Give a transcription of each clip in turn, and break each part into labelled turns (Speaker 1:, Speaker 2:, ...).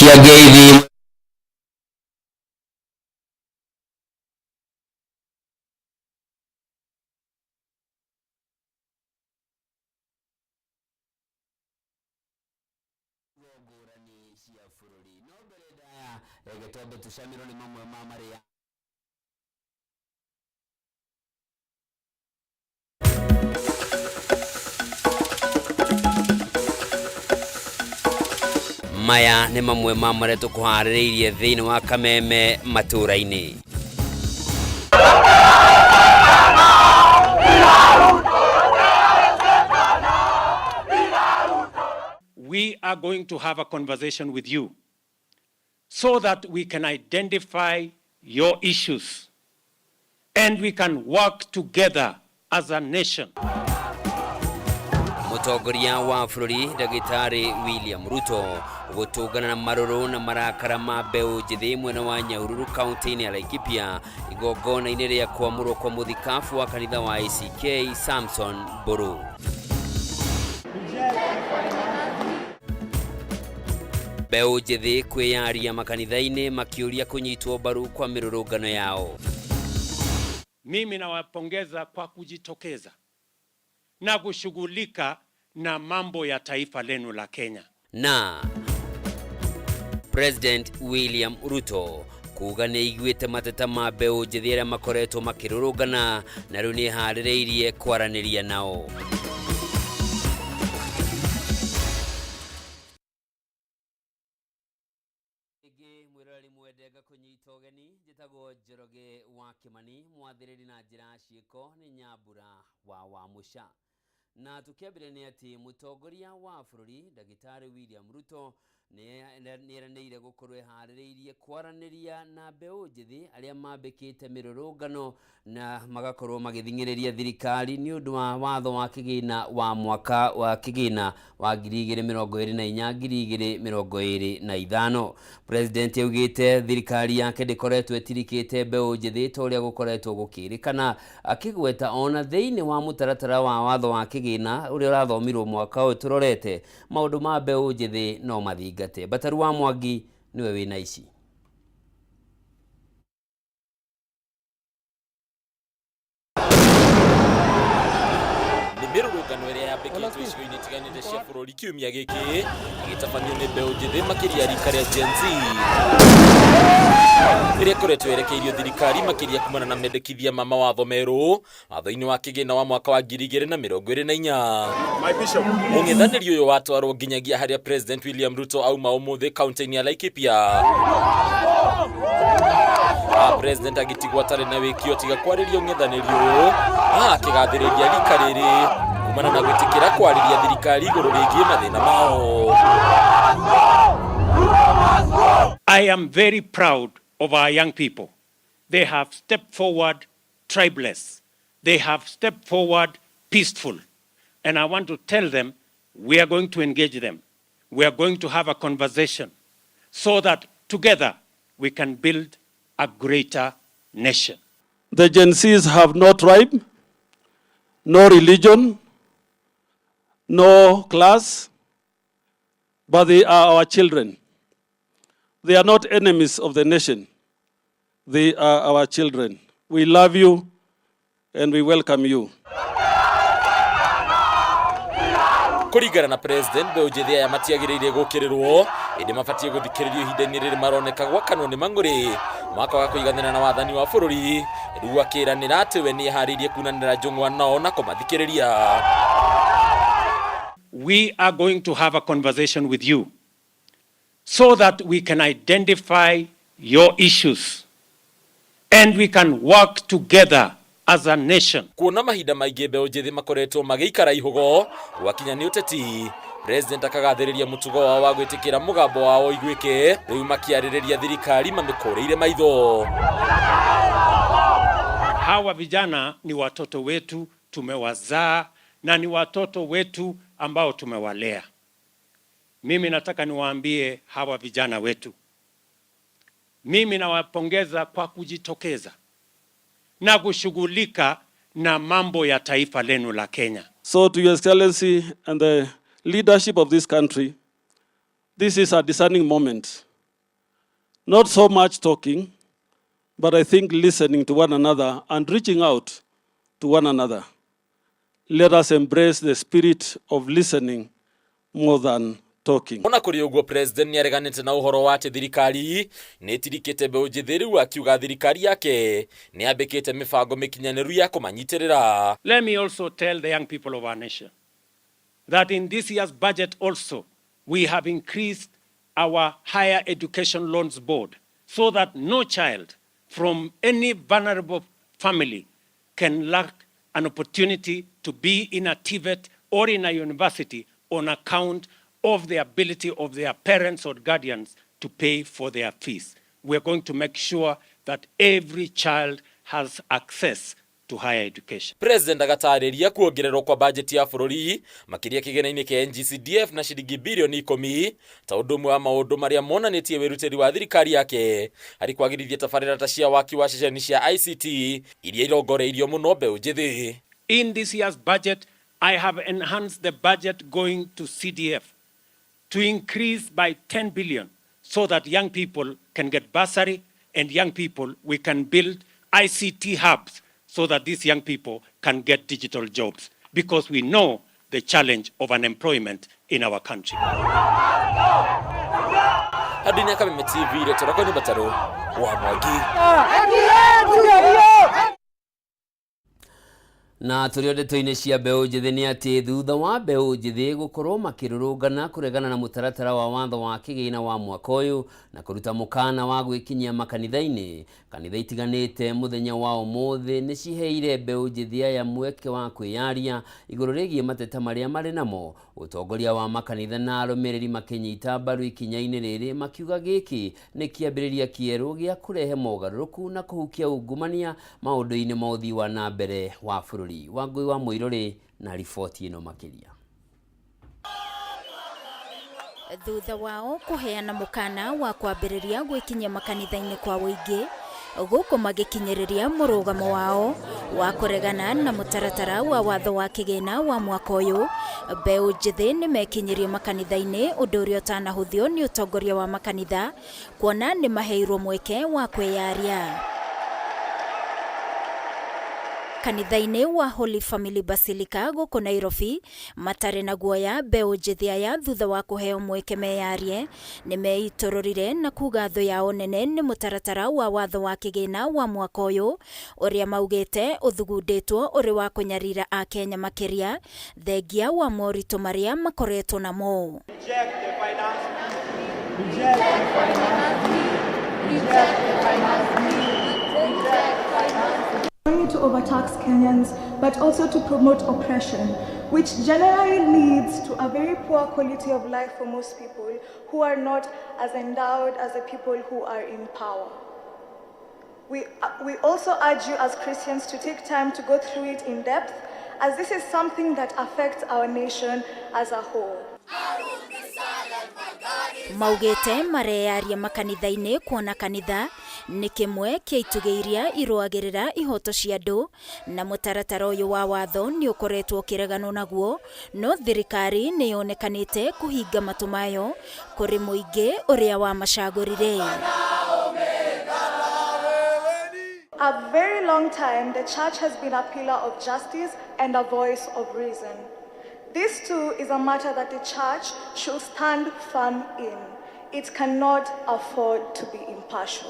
Speaker 1: Kiageithi Egetombe tushamiro ni mamwe mamaria maya ni mamwe mamare tukuhaririirie thiini wa Kameme maturaini.
Speaker 2: We are going to have a conversation with you so that we can identify your issues and we can work together as a nation.
Speaker 1: Mutongoria wa bũrũri Ndagĩtarĩ William Ruto gũtũngana na marũrũ na marakara ma mbeũ njĩthĩ mwena wa Nyahururu kaunti-inĩ ya Laikipia igongona-inĩ rĩa kwamũrwo kwa mũthikabu wa kanitha wa ACK Samson Mburu. Mbeũ njĩthĩ kwĩyaria makanitha-inĩ makiuria kunyitwo mbaru kwa mĩrũrũngano yao.
Speaker 2: Mimi nawapongeza kwa kujitokeza na kushughulika na mambo ya taifa lenu la Kenya.
Speaker 1: Na President William Ruto kuga nĩ aiguĩte mateta ma mbeũ njĩthĩ arĩa makoretwo makĩrũrũngana na rĩu nĩ eharĩrĩirie kwaranĩria nao. Mwirori mwendenga kunyita ũgeni njĩtagwo Njoroge wa Kimani, mwathĩrĩri na njĩra ciĩko nĩ Nyambura wa Wamuca. Na tukiambire ni ati mutongoria wa bũrũri Ndagĩtarĩ William Ruto nĩeranĩire gũkorwo eharĩrĩirie kwaranĩria na mbeũ njĩthĩ arĩa mambĩkĩte mĩrũrũngano na magakorwo magĩthing'ĩrĩria thirikari nĩ ũndũ wa watho wa kĩgĩna wa mwaka wa kĩgĩna wa 2024-2025. President augĩte thirikari yake ndĩkoretwo ĩtirikĩte mbeũ njĩthĩ ta ũrĩa gũkoretwo gũkĩrĩkana, akĩgweta ona thĩinĩ wa mũtaratara wa watho wa kĩgĩna ũrĩa ũrathomirwo mwaka ũyũ tũrorete maũndũ ma mbeũ njĩthĩ no mathingate. Bataru wa Mwangi niwe wĩna ici.
Speaker 3: Mĩrũrũngano ĩrĩa yambĩkĩtwo icigo-inĩ itiganĩte cia bũrũri kiumia gĩkĩ ĩgĩtabanio nĩ mbeũ njĩthĩ makĩria rika rĩa Gen Z ĩrĩa ĩkoretwo yerekeirio thirikari makĩria kumana na mendekithia ma mawatho merũ watho-inĩ wa kĩgĩna wa mwaka wa 2024. Mũng'ethanĩri ũyũ watwarwo nginyagia harĩa President William Ruto auma ũmũthĩ kaunti-inĩ ya Laikipia. President agitigwo atarĩ na wĩkio tiga kwarĩria ũng'ethanĩri ũyũ akĩgathĩrĩria rika rĩrĩ kumana na gwĩtĩkĩra kwarĩria thirikari igũrũ rĩgiĩ mathĩna mao.
Speaker 2: I am very proud of our young people. They have stepped forward tribeless. They have stepped forward peaceful. And I want to tell them we are going to engage them. We are going to have a conversation so that together we can build a greater nation.
Speaker 4: The Gen Zs have no tribe, no religion, no class, but they are our children. They are not enemies of the nation. They are our children. We love you and we welcome you.
Speaker 3: Kũringana na President, mbeũ njĩthĩ aya matiagĩrĩire gũkĩrĩrwo ĩndĩ mabatie gũthikĩrĩrio ihinda-inĩ rĩrĩ maroneka gwakanwo nĩ mang'ũrĩ mwaka wa kũiganĩra na wathani wa bũrũri, rĩu akĩĩranĩra atĩ we nĩ eharĩirie kunanĩra njũng'wa nao na kũmathikĩrĩria.
Speaker 2: We are going to have a conversation with you so that we can identify your issues and we can work together as a nation.
Speaker 3: Kuona mahinda maingĩ mbeũ njĩthĩ makoretwo magĩikara ihugo gwakinya nĩ ũteti, President akagathĩrĩria mũtugo wao wa gwĩtĩkĩra mũgambo wao igwĩke, rĩu makĩarĩrĩria thirikari mamĩkũrĩire maitho.
Speaker 2: Hawa vijana ni watoto wetu, tumewazaa na ni watoto wetu ambao tumewalea. Mimi nataka niwaambie hawa vijana wetu, mimi nawapongeza kwa kujitokeza na kushughulika na mambo ya taifa lenu la Kenya.
Speaker 4: So to Your Excellency and the leadership of this country, this is a discerning moment. Not so much talking, but I think listening to one another and reaching out to one another. Let us embrace the spirit of listening more than talking.
Speaker 3: Ona kuri uguo president ni areganite na uhoro wa thirikari ni tirikite mbeũ njĩthĩ riu akiuga thirikari yake ni ambikite mibango mikinyaneru ya kumanyitirira.
Speaker 2: Let me also tell the young people of our nation that in this year's budget also we have increased our higher education loans board so that no child from any vulnerable family can lack an opportunity to be in a TVET or in a university on account of the ability of their parents or guardians to pay for their fees. We're going to make sure that every child has access to higher education.
Speaker 3: President agatariria kuongererwo kwa budget ya bururi makiria kigena-ini kia NGCDF na shilingi bilioni 10 ta undu mwe wa maundu maria monanitie wirutiri wa thirikari yake hari kwagirithia tabarĩra ta cia waki wa ceceni cia ICT iria irongoreirio muno mbeũ njĩthĩ.
Speaker 2: In this year's budget, I have enhanced the budget going to CDF to increase by 10 billion so that young people can get bursary and young people, we can build ICT hubs so that these young people can get digital jobs because we know the challenge of unemployment in our country.
Speaker 3: Hadini Kameme TV iretoragwo ni Bataro wa Mwangi.
Speaker 1: Na turio ndeto-inĩ cia mbeũ njĩthĩ nĩ atĩ thutha wa mbeũ njĩthĩ gũkorwo makĩrũrũngana kũregana na mũtaratara wa watho wa kĩgĩna wa mwaka ũyũ na kũruta mũkana wa gwĩkinyia makanitha-inĩ, kanitha itiganĩte mũthenya wa ũmũthĩ nĩ ciheire mbeũ njĩthĩ aya mweke wa kwĩyaria igũrũ rĩgiĩ mateta marĩa marĩ namo. Ũtongoria wa makanitha na arũmĩrĩri makĩnyita mbaru ikinya-inĩ rĩrĩ makiuga gĩkĩ nĩ kĩambĩrĩria kĩerũ gĩa kũrehe mogarũrũku na kũhukia ungumania maũndũ-inĩ ma ũthii wa na mbere wa bũrũri. Wangui wa Mũirũrĩ na riboti ĩno makĩria.
Speaker 5: Thutha wao kũheana mũkana wa kwambĩrĩria gwĩkinyia makanitha-inĩ kwa wũingĩ gũkũ magĩkinyĩrĩria mũrũgamo wao wa kũregana na mũtaratara wa watho wa kĩgĩna wa mwaka ũyũ, mbeũ njĩthĩ nĩ mekinyirie makanitha-inĩ, ũndũ ũrĩa ũtanahũthio nĩ ũtongoria wa makanitha kuona nĩ maheirwo mweke wa kwĩyaria. Kanitha-inĩ wa Holy Family Basilica gũkũ Nairobi matarĩ na guoya mbeũ njĩthĩ aya thutha wa kũheo mweke meyarie nĩ meitororire na kuga thũ yao nene nĩ mũtaratara wa watho wa kĩgĩna wa mwaka ũyũ ũrĩa maugĩte ũthugundĩtwo ũrĩ wa kũnyarira a Kenya makĩria thengia wa moritũ marĩa makoretwo namo.
Speaker 6: To overtax Kenyans, but also to promote oppression, which generally leads to a very poor quality of life for most people who are not as endowed as the people who are in power. We also urge you as Christians to take time to go through it in depth, as this is something that affects our nation as a whole.
Speaker 5: Maugĩte mareyaria makanitha-inĩ kuona kanitha nĩ kĩmwe kĩa itugĩ iria irũagĩrĩra ihoto cia andũ na mũtaratara ũyũ wa watho nĩ ũkoretwo ũkĩreganwo naguo, no thirikari nĩ yonekanĩte kũhinga matũ mayo kũrĩ mũingĩ ũrĩa wa macagũrire.
Speaker 6: A very long time, the church has been a pillar of justice and a voice of reason. This too is a matter that the church should stand firm in. It cannot afford to be impartial.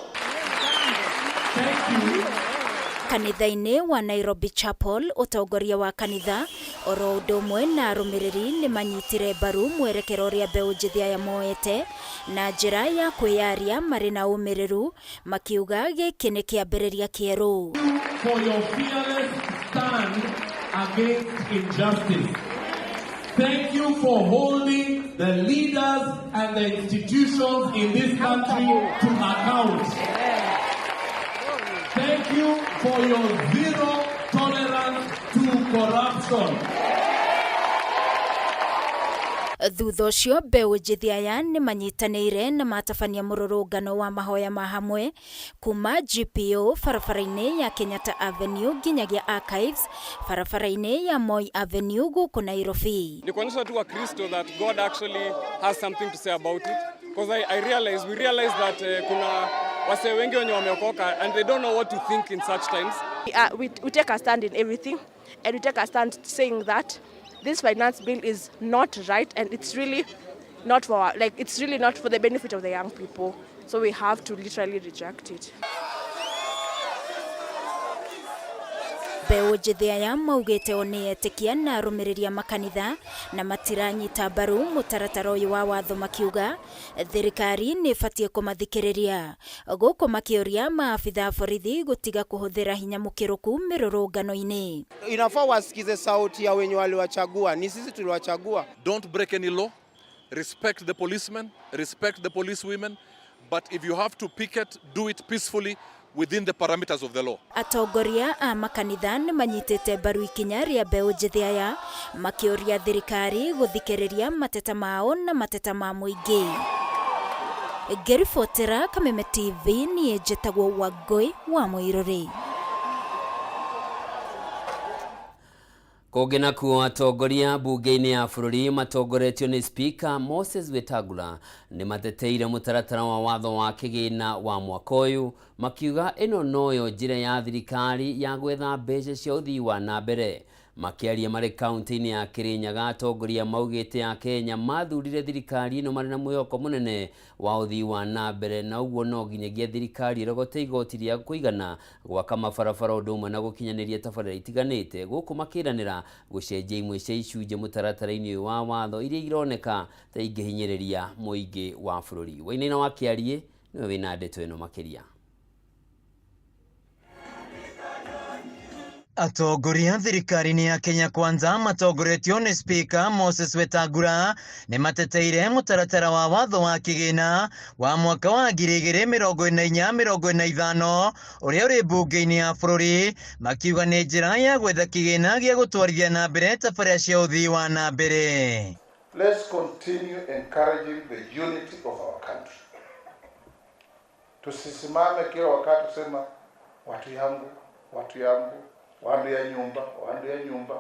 Speaker 5: Kanitha-inĩ wa Nairobi Chapel, ũtongoria wa kanitha oro ũndũ ũmwe na arũmĩrĩri nĩ manyitire mbaru mwerekero ũrĩa mbeũ njĩthĩ aya moete na njĩra ya kwĩyaria marĩ na ũmĩrĩru makiuga gĩkĩ nĩ kĩambĩrĩria kĩerũ.
Speaker 7: For your fearless stand against injustice. Thank you for holding the leaders and the institutions in this country to account. Thank you for your zero tolerance to corruption.
Speaker 5: Thutha ũcio mbeũ njĩthĩ aya nĩ manyitanĩire na matabania mũrũrũngano wa mahoya ma hamwe kuma GPO barabara-inĩ ya Kenyatta Avenue nginyagia Archives barabara-inĩ ya Moi Avenue gũkũ Nairobi.
Speaker 8: Ni kuonyesha tu wa Kristo that God actually has something to say about it. because we realize that kuna wase wengi wenye wameokoka and they don't know what to think in such times.
Speaker 9: We take a stand in everything, and we take a stand saying that this finance bill is not right, and it's really not for the benefit of the young people. So we have to literally reject it.
Speaker 5: Mbeũ njĩthĩ aya maugĩte o nĩetĩkia na arũmĩrĩri a makanitha na matiranyita mbaru mũtaratara ũyũ wa watho, makiuga thirikari nĩ ĩbatiĩ kũmathikĩrĩria, gũkũ makĩũria maabitha a borithi gũtiga kũhũthĩra hinya mũkĩrũku mĩrũrũngano-inĩ.
Speaker 10: Inafaa wasikize sauti ya wenye waliwachagua, ni sisi tuliwachagua.
Speaker 11: Don't break any law, respect the policemen, respect the policewomen, but if you have to picket, do it peacefully within the parameters of the law.
Speaker 5: Atongoria a makanitha nĩ manyitĩte mbaru ikinya rĩa mbeũ njĩthĩ aya, makĩũria thirikari gũthikĩrĩria mateta mao na mateta ma mũingĩ. Ngĩribotera Kameme TV, niĩ njĩtagwo Wangũi wa Mũirũrĩ.
Speaker 1: Kũngĩ nakuo atongoria mbunge-inĩ ya bũrũri matongoretio nĩ Speaker Moses Wetangula nĩ mateteire mũtaratara wa watho wa kĩgĩna wa mwaka ũyũ, makiuga ĩno noyo njĩra ya thirikari ya gwetha mbeca cia ũthii wa na mbere. Makĩaria marĩ kaunti-inĩ ya Kirinyaga, atongoria maugĩte ya Kenya mathurire thirikari ĩno marĩ na mwĩhoko mũnene wa ũthii wa na mbere, na ũguo no nginyagia thirikari ĩrogote igoti rĩa kũigana gwaka mabarabara ũndũ ũmwe na gũkinyanĩria tabarĩra itiganĩte, gũkũ makĩranĩra gũcenjia imwe cia icunjĩ mũtaratara-inĩ ũyũ wa watho iria ironeka ta ingĩhinyĩrĩria mũingĩ wa bũrũri. Wainaina wa Kĩariĩ nĩwe wĩna ndeto ĩno makĩria.
Speaker 12: Atongoria thirikari-inĩ ya Kenya Kwanza matongoretio nĩ Speaker Moses Wetangula nĩ mateteire mũtaratara wa watho wa kĩgĩna wa mwaka wa 2024-2025 ũrĩa ũrĩ mbunge-inĩ ya bũrũri, makiuga nĩ njĩra ya gwetha kĩgĩna gĩa gũtwarithia na mbere tabarĩra cia ũthii wa na mbere.
Speaker 13: Let's continue encouraging the unity of our country. Tusisimame kila wakati kusema watu yangu, wandu ya nyumba.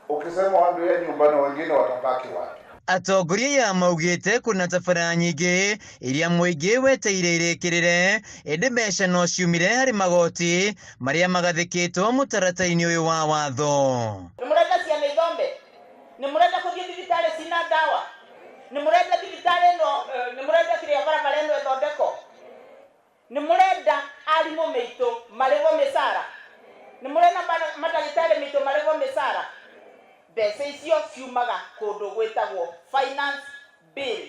Speaker 13: Ukisema wandu ya nyumba na wengine watabaki wapi?
Speaker 12: Atongoria ya maugĩte kuna tabarĩra nyingĩ iria mũingĩ weteire irĩkĩrĩre, ĩndĩ mbeca no ciumire harĩ magoti marĩa magathĩkĩtwo mũtaratara-inĩ ũyũ wa watho.
Speaker 14: Nĩmũrenda ciana ithombe, nĩmũrenda kũthiĩ thibitarĩ cina ndawa, nĩmũrenda thibitarĩ ĩno, nĩmũrenda kĩrĩa barabara ĩno ĩthondeko, nĩmũrenda arimũ maitũ marĩhwo mĩcara, nĩmũrenda madagĩtarĩ maitũ marĩhwo mĩcara. Mbeca icio ciumaga kũndũ gwĩtagwo finance bill.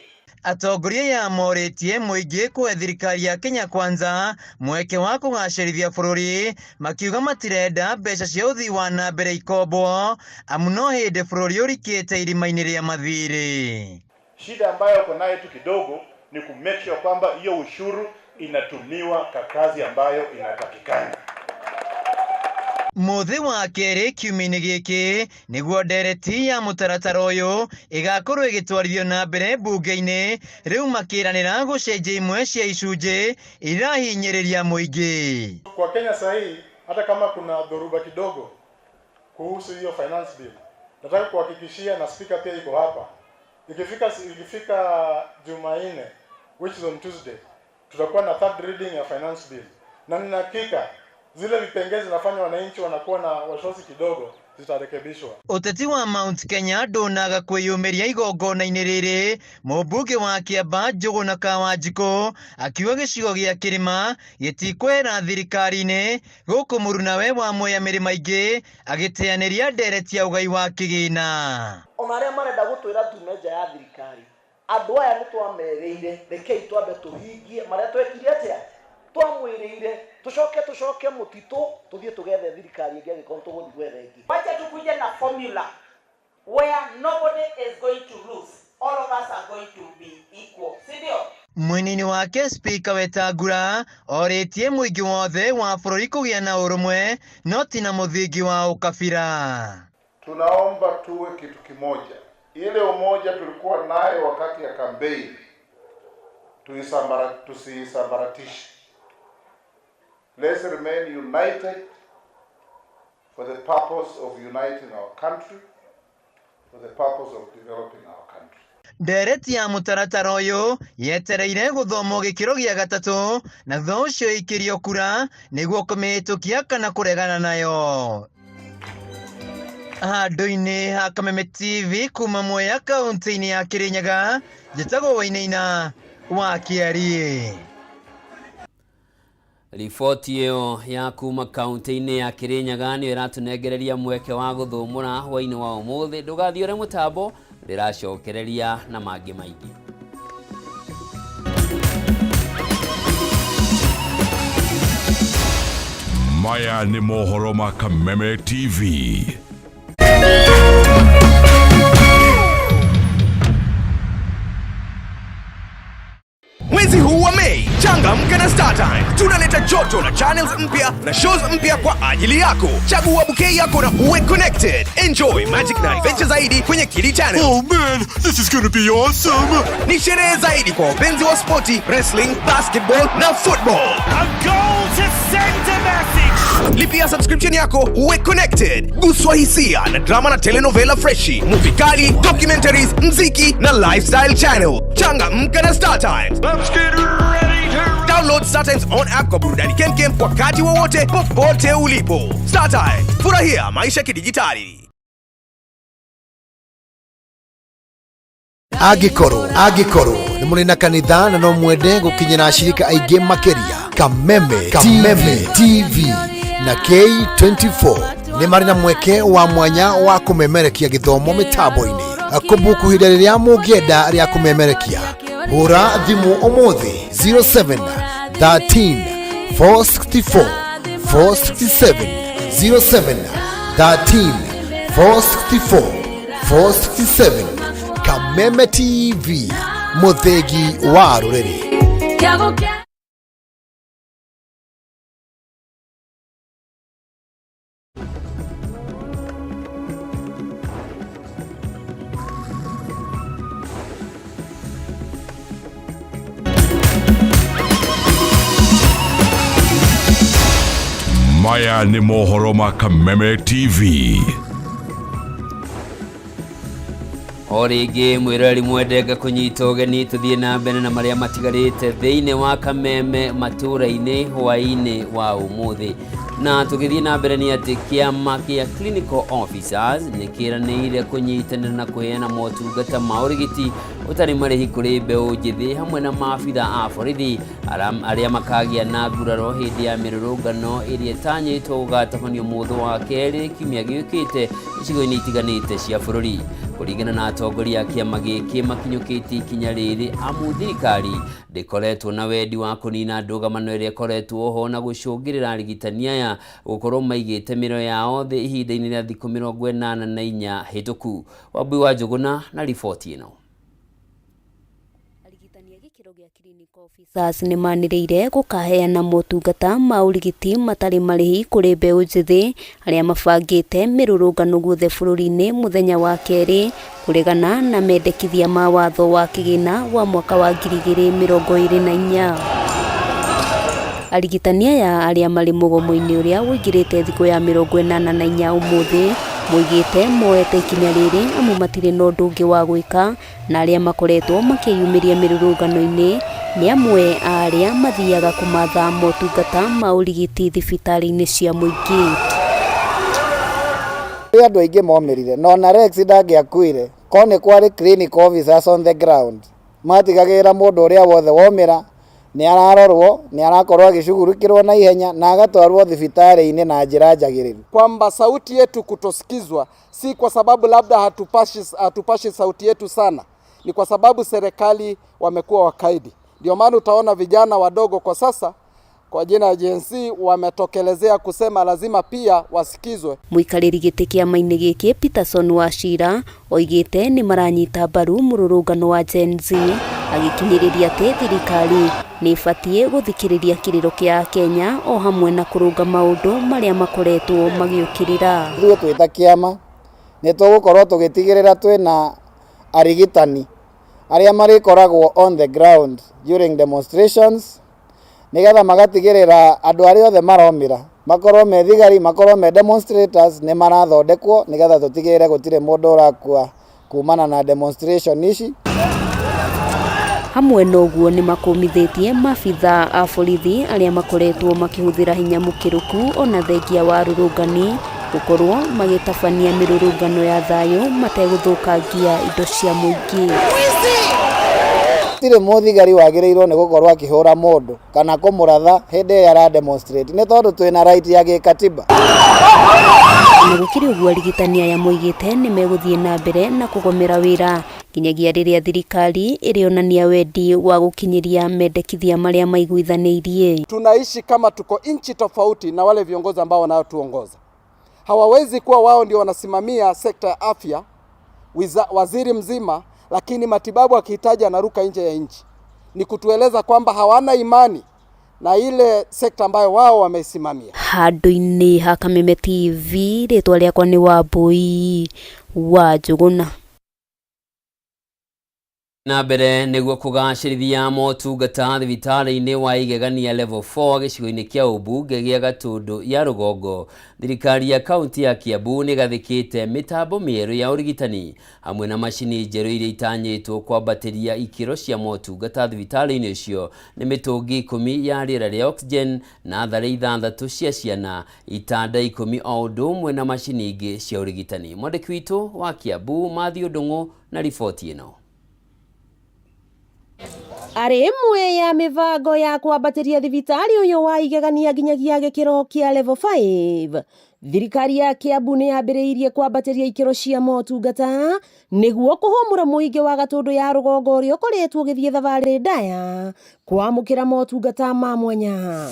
Speaker 12: Atongoria ya morĩtie mũingĩ kũhe thirikari ya Kenya Kwanza mweke wa kũgacĩrithia bũrũri, makiuga matirenda mbeca cia ũthii wa na mbere ikombwo, amu no hĩndĩ bũrũri ũrikĩte irima-inĩ rĩa mathirĩ.
Speaker 13: Shida ambayo uko nayo tu kidogo ni ku make sure kwamba hiyo ushuru inatumiwa kwa kazi ambayo inatakikana.
Speaker 12: Mũthĩ wa kerĩ kiumia-inĩ gĩkĩ nĩguo ndereti ya mũtaratara ũyũ ĩgakorwo ĩgĩtwarithio na mbere mbunge-inĩ, rĩu makĩranĩra gũcenjia imwe cia icunjĩ irahinyĩrĩria mũingĩ.
Speaker 13: Kwa Kenya sahi, hata kama kuna dhoruba kidogo kuhusu hiyo finance bill, nataka kuhakikishia na speaker pia yuko hapa, ikifika Jumanne, which is on Tuesday, tutakuwa na third reading ya finance bill, na nina hakika zile vipengele zinafanya wananchi wanakuwa na wasiwasi kidogo zitarekebishwa. Ũteti
Speaker 12: wa Mount Kenya ndũnaga kwĩyũmĩria igongona-inĩ rĩrĩ, mũmbunge wa Kiambaa Njũgũna Kawanjikũ akiuga gĩcigo gĩa kĩrĩma gĩtikwehera thirikari-inĩ, gũkũ Mũrunawe wa Mwea Mĩrĩma ingĩ agĩteanĩria ndereti ya ũgai wa kĩgĩna.
Speaker 14: Ona arĩa marenda gũtwĩra tume nja ya thirikari, andũ aya nĩ twamerĩire, rekei twambe tũhingie marĩa twekire atĩa, twamwĩrĩire tucoke mutito tuthie tugethe thirikari ĩngĩ angĩkorwo tũgũthiĩ gwetha ĩngĩ. Wacha tukuje na formula where nobody is going to lose, all of us are going to be equal, si ndio?
Speaker 12: Mwini wake Speaker Wetangula orĩtie mũingĩ wothe wa bũrũri kũgĩa na ũrũmwe, no ti na mũthingi wa ũkabira.
Speaker 13: Tunaomba tuwe kitu kimoja, ile umoja tulikuwa nayo wakati ya kampeni tusisambaratishe. Let's remain united for the purpose of uniting our country, for the purpose of developing our country.
Speaker 12: ndereti ya mũtaratara ũyũ yetereire gũthomwo gĩkĩro gĩa gatatũ na thutha ũcio ĩkĩrio kura nĩguo kũmĩhĩtũkia kana kũregana nayo. Handũ-inĩ ha Kameme TV kuma Mwea kaunti-inĩ ya Kirinyaga, njĩtagwo Wainaina wa Kiarie.
Speaker 1: Riboti ĩyo ya kuma kaunti-inĩ ya Kirinyaga nĩyo ĩratũnengereria mweke wa gũthũmũra hwaĩ-inĩ wa ũmũthĩ. Ndũgathiore mũtambo, ndĩracokereria na mangĩ maingĩ.
Speaker 15: Maya nĩ mohoro ma Kameme TV.
Speaker 16: Mwezi huu wa Mei, changamka na StarTimes. Tunaleta joto na channels mpya na shows mpya kwa ajili yako. Chagua bouquet yako na uwe connected. Enjoy magic na adventure zaidi kwenye Kili Channel.
Speaker 15: Oh man, this is gonna be awesome.
Speaker 16: Ni sherehe zaidi kwa wapenzi wa spoti, wrestling, basketball na football.
Speaker 17: A goal to send a message.
Speaker 16: Lipia subscription yako uwe connected. Guswa hisia na drama na telenovela freshi, movie kali, documentaries, mziki na lifestyle channel. Changamka na StarTimes.
Speaker 17: Let's get ready to
Speaker 16: download StarTimes on app kwa burudani kemkem wakati wowote popote ulipo. StarTimes, furahia maisha kidijitali.
Speaker 18: Agikoro nĩ mũrĩ na kanitha na no mwende gũkinyĩra ashirika aingĩ makĩria. Kameme TV na K24 nĩ marĩ na mweke wa mwanya wa kũmemerekia gĩthomo mĩtambo-inĩ. Kũbuku ihinda rĩrĩa mũngĩenda rĩa kũmemerekia, hũra thimũ ũmũthĩ 07 13 464 467 07 13 464 467. Kameme TV, mũthegi wa rũrĩrĩ.
Speaker 15: Maya nĩ mohoro ma Kameme TV.
Speaker 1: O rĩngĩ mwĩrori mwendenga kũnyita ũgeni, tũthiĩ na mbere na marĩa matigarĩte thĩinĩ wa Kameme matũũra-inĩ hwaĩ-inĩ wa ũmũthĩ. Na tũgĩthiĩ na mbere nĩ atĩ kĩama kĩa clinical officers nĩ kĩranĩire kũnyitanĩra na kũheana motungata ma ũrigiti ũtarĩ marĩhi kũrĩ mbeũ njĩthĩ hamwe na maabitha a borithi arĩa makagĩa na nguraro hĩndĩ ya mĩrũrũngano ĩrĩa ĩtanyĩtwo gũgatabanio mũthĩ wa kerĩ kiumia gĩũkĩte icigo-inĩ itiganĩte cia bũrũri. Kũringana na atongoria a kĩama gĩkĩ makinyũkĩtie ikinya rĩrĩ, amu thirikari ndĩkoretwo na wendi wa kũnina ndũgamano ĩrĩa ĩkoretwo ho na gũcũngĩrĩra arigitani aya gũkorwo maigĩte mĩro yao thĩ ihinda-inĩ rĩa thikũ 84 hĩtũku. Wambui wa Njũgũna na riboti ĩno.
Speaker 19: Officers nĩ manĩrĩire gũkaheana motungata ma ũrigiti matarĩ marĩhi kũrĩ mbeũ njĩthĩ arĩa mabangĩte mĩrũrũngano guothe bũrũri-inĩ mũthenya wa kerĩ kũregana na mendekithia ma watho wa kĩgĩna wa mwaka wa 2024. Arigitani aya arĩa marĩ mũgomo-inĩ ũrĩa ũingĩrĩte thikũ ya 84 ũmũthĩ moigĩte moete ikinya rĩrĩ amu matirĩ na ũndũ ũngĩ wa gwĩka, na arĩa makoretwo makĩyumĩria mĩrũrũngano-inĩ nĩ amwe arĩa mathiaga kũmatha motungata ma ũrigiti thibitarĩ-inĩ cia mũingĩ.
Speaker 20: Andũ aingĩ momĩrire no na Rex ndangĩakuire kone kwarĩ clinic officers on the ground matigagĩrĩra mũndũ ũrĩa wothe womĩra nĩ ararorwo, nĩ arakorwo agĩshughulikiwa na ihenya na agatwarwo thibitarĩ-inĩ na njĩra njagĩrĩru.
Speaker 21: Kwamba sauti yetu kutosikizwa si kwa sababu labda hatupashi sauti yetu sana, ni kwa sababu serikali wamekuwa wakaidi. Ndio maana utaona vijana wadogo kwa sasa kwa jina ya Gen Z wametokelezea kusema lazima pia wasikizwe.
Speaker 19: Mũikarĩri gĩtĩ kĩama-inĩ gĩkĩ Peterson Wachira oigĩte nĩ maranyita mbaru mũrũrũngano wa Gen Z, agĩkinyĩrĩria atĩ thirikari nĩ ĩbatiĩ gũthikĩrĩria kĩrĩro kĩa Kenya o hamwe na kũrũnga maũndũ marĩa makoretwo magĩũkĩrĩra.
Speaker 20: Ithuĩ twĩ ta kĩama nĩ tũgũkorwo tũgĩtigĩrĩra twĩna arigitani arĩa marĩkoragwo on the ground during demonstrations, nigetha magatigĩrĩra andũ arĩa othe maromĩra makorwo me thigari, makorwo me demonstrators nĩ marathondekwo nigetha tũtigĩrĩre gũtirĩ mũndũ ũrakua kumana na demonstration ici.
Speaker 19: Hamwe noguo ni makumithitie mafitha a borithi aria makoretwo makihuthira hinya mukiruku ona thengia wa rurungani gukorwo magitabania mirurungano ya thayo mateguthukangia indo cia muingi.
Speaker 20: Tire muthigari wagirirwo ni gukorwo akihura mundu kana kumuratha hinde ya demonstrate ni tondu twina right ya gikatiba.
Speaker 19: Na gukiri uguo arigitania ya moigite ni meguthie na mbere na kugomera wira kinyagia riria thirikari irionania wendi wa gukinyiria mendekithia maria maiguithanirie.
Speaker 21: Tunaishi kama tuko inchi tofauti na wale viongozi ambao wanaotuongoza. Hawawezi kuwa wao ndio wanasimamia sekta ya afya, waziri mzima, lakini matibabu akihitaji anaruka nje ya nchi. Ni kutueleza kwamba hawana imani na ile sekta ambayo wao wameisimamia.
Speaker 19: Handu-ini ha Kameme TV, ritwa riakwa ni Wambui wa Njuguna.
Speaker 1: Na mbere niguo kugacirithia motungata thibitari-ini wa igegania level 4 gicigo-ini kia ubunge gia Gatundu ya Rugongo. Thirikari ya kaunti ya Kiambu ni gathikite mitambo mieru ya urigitani hamwe na macini njeru iria itanyitwo kwambatiria ikiro cia motungata thibitari-ini ucio ni mitungi 10 ya riera ria oxygen na thare 6 cia ciana, itanda 10 o undu umwe na macini ingi cia urigitani. Mwandiki witu wa Kiambu Matthew Ndung'u na riboti ino.
Speaker 4: Arĩ imwe ya mivango ya kwambatiria thibitari uyu wa igegania nginyagia gikiro kia level 5. Thirikari ya Kiambu ni yambĩrĩirie kwambatiria ikiro cia motungata niguo kuhumura muingi wa Gatundu ya Rugongo uria ukoretwo githie thabarĩ ndaya kwamũkĩra motungata ma mwanya.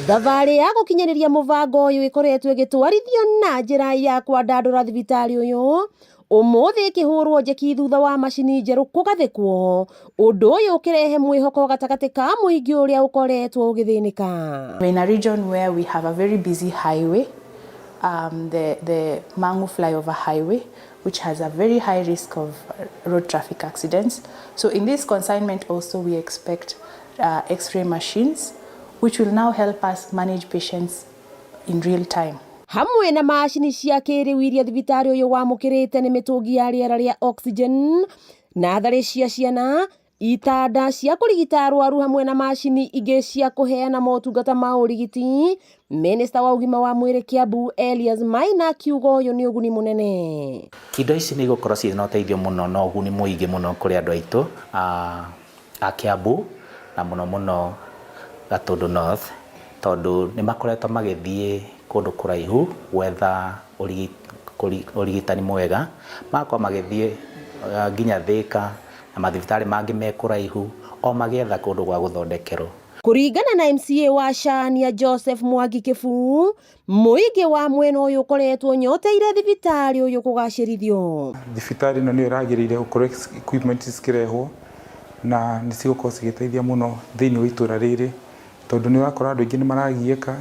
Speaker 4: Thabarĩ ya gukinyĩrĩria muvango uyu ikoretwo igitwarithio na njĩra ya kwandandũra thibitari uyu umuthi ikihurwo njeki thutha wa macini njeru kugathikwo, undu uyu ukirehe mwihoko gatagati ka muingi uria ukoretwo ugithinika.
Speaker 22: In a region where we have a very busy highway, the Mangu flyover highway, which has a very high risk of road traffic accidents. So in this consignment also we expect x-ray machines, which will now help us manage patients in real time.
Speaker 4: Hamwe na macini cia kiriu iria thibitari uyu wamukirite ni mitungi ya riera ria oxygen na thare cia ciana, itanda cia kurigita arwaru hamwe na macini ingi cia kuheana motungata ma urigiti. Minister wa ugima wa mwiri Kiambu Elias Maina kiugo uyu ni uguni munene.
Speaker 23: Indo ici ni gukorwo ciina uteithio muno na uguni muingi muno kuri andu aitu a Kiambu na muno Gatundu North, tondu ni makoretwo magithie kundu kuraihu gwetha urigitani mwega, makwa magithie nginya Thika na mathibitari mangi me kuraihu o magietha kundu gwa guthondekerwo.
Speaker 4: Kuringana na MCA wa Shania Joseph Mwangi Kibu, muingi wa mwena uyu ukoretwo nyoteire thibitari uyu kugacirithio.
Speaker 24: Thibitari no ni iragirire gukorwo equipment cikirehwo na ni cigukorwo cigiteithia muno thiini wa itura riri, tondu ni wakora andu ingi ni maragieka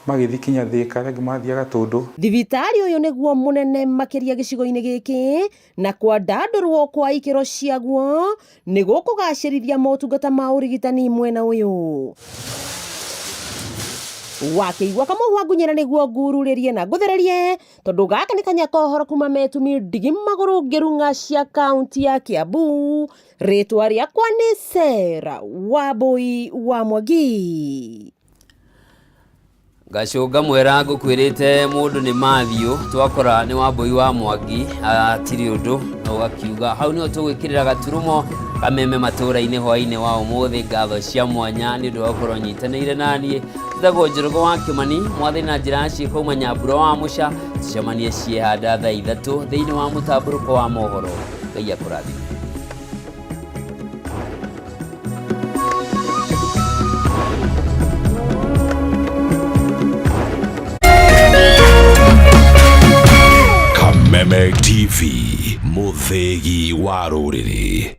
Speaker 24: magithi kinya Thika rĩngĩ mathia Gatundu.
Speaker 4: Thibitari uyu niguo munene makiria gicigo-ini giki na kwandandũrwo kwa ikiro ciaguo niguo kugacirithia motungata ma urigitani mwena uyu. Wakiigua kamuhwa ngunyira niguo ngururirie na nguthererie, tondu gaka ni kanya kohoro kuma metumi ndigi maguru ngirunga cia kaunti ya Kiambu. Ritwa riakwa ni Sera Wambui wa Mwangi.
Speaker 1: Gacunga mwera ngukwirite mundu ni Matthew twakora ni Wambui wa Mwangi atiri undu no gakiuga hau ni tugwikirira gaturumo Kameme matura-ini hwa-ini wa umuthi. Ngatho cia mwanya ni ndu wakorwo nyitanĩire nanie Njĩtagwo Njoroge wa Kimani mwathi na njĩra ciĩko uma Nyambura wa Musha. Tucemanie ciehanda thaa 3 thĩinĩ wa mũtambũrũko wa mohoro. Ngai akũrathime.
Speaker 15: Kameme TV, muthegi wa rũrĩrĩ.